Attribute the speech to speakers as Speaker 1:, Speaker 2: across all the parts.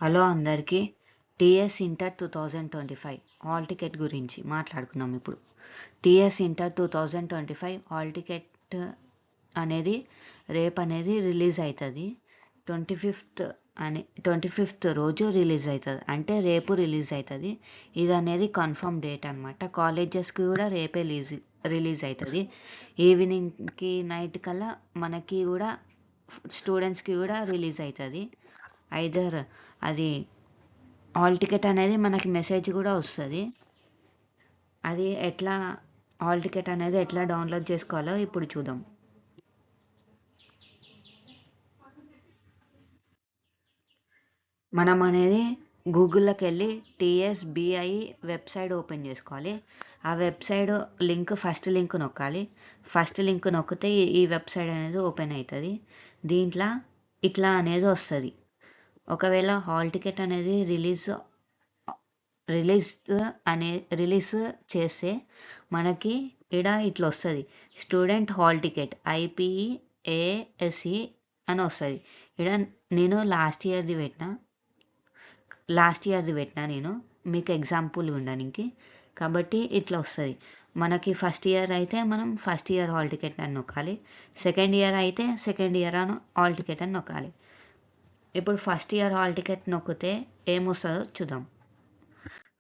Speaker 1: Hello అందరికీ. TS inter 2025 hall ticket గురించి మాట్లాడుకుందాం. ఇప్పుడు టీఎస్ ఇంటర్ 2025 హాల్ టికెట్ అనేది రేపు అనేది రిలీజ్ అవుతుంది. 25th రోజు రిలీజ్ అవుతుంది, అంటే రేపు రిలీజ్ అవుతుంది. ఇది అనేది కన్ఫర్మ్ డేట్ అనమాట. కాలేజెస్కి కూడా రేపే రిలీజ్ అవుతుంది. ఈవినింగ్కి నైట్ కల్లా మనకి కూడా స్టూడెంట్స్కి కూడా రిలీజ్ అవుతుంది. ఐదర్ అది హాల్ టికెట్ అనేది మనకి మెసేజ్ కూడా వస్తుంది. అది ఎట్లా హాల్ టికెట్ అనేది ఎట్లా డౌన్లోడ్ చేసుకోవాలో ఇప్పుడు చూద్దాం. మనం అనేది గూగుల్లోకి వెళ్ళి టీఎస్బిఐ వెబ్సైట్ ఓపెన్ చేసుకోవాలి. ఆ వెబ్సైట్ లింక్ ఫస్ట్ లింక్ నొక్కాలి. ఫస్ట్ లింక్ నొక్కితే ఈ వెబ్సైట్ అనేది ఓపెన్ అవుతుంది. దీంట్లో ఇట్లా అనేది వస్తుంది. ఒకవేళ హాల్ టికెట్ అనేది రిలీజ్ చేస్తే మనకి ఇక్కడ ఇట్లా వస్తుంది, స్టూడెంట్ హాల్ టికెట్ IPASE అని వస్తుంది. ఇక్కడ నేను లాస్ట్ ఇయర్ది పెట్టినా నేను మీకు ఎగ్జాంపుల్ ఉండడానికి. కాబట్టి ఇట్లా వస్తుంది. మనకి ఫస్ట్ ఇయర్ అయితే మనం ఫస్ట్ ఇయర్ హాల్ టికెట్ అని నొక్కాలి. సెకండ్ ఇయర్ అయితే సెకండ్ ఇయర్ అని హాల్ టికెట్ అని నొక్కాలి. ఇప్పుడు ఫస్ట్ ఇయర్ హాల్ టికెట్ నొక్కితే ఏమొస్తుందో చూద్దాం.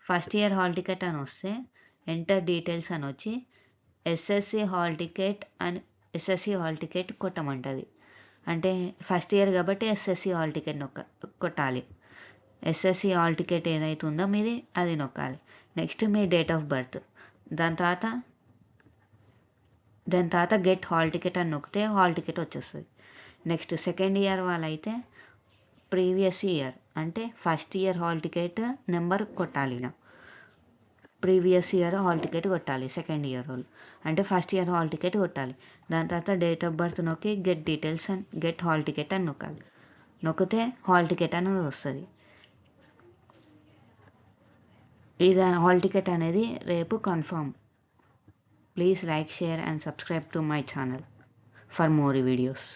Speaker 1: ఫస్ట్ ఇయర్ హాల్ టికెట్ అని వస్తే ఎంటర్ డీటెయిల్స్ అని వచ్చి ఎస్ఎస్సి హాల్ టికెట్ కొట్టమంటుంది. అంటే ఫస్ట్ ఇయర్ కాబట్టి ఎస్ఎస్సి హాల్ టికెట్ కొట్టాలి. ఎస్ఎస్సి హాల్ టికెట్ ఏదైతే ఉందో మీది అది నొక్కాలి. నెక్స్ట్ మీ డేట్ ఆఫ్ బర్త్, దాని తర్వాత గెట్ హాల్ టికెట్ అని నొక్కితే హాల్ టికెట్ వచ్చేస్తుంది. నెక్స్ట్ సెకండ్ ఇయర్ వాళ్ళైతే ప్రీవియస్ ఇయర్ అంటే first year hall ticket number కొట్టాలి. ప్రీవియస్ ఇయర్ హాల్ టికెట్ కొట్టాలి. సెకండ్ ఇయర్ వాళ్ళు అంటే ఫస్ట్ ఇయర్ హాల్ టికెట్ కొట్టాలి. దాని తర్వాత డేట్ ఆఫ్ బర్త్ నొక్కి get details and get hall ticket అని నొక్కాలి. నొక్కితే హాల్ టికెట్ అనేది వస్తుంది. ఇది హాల్ టికెట్ అనేది రేపు confirm. Please like, share and subscribe to my channel for more videos.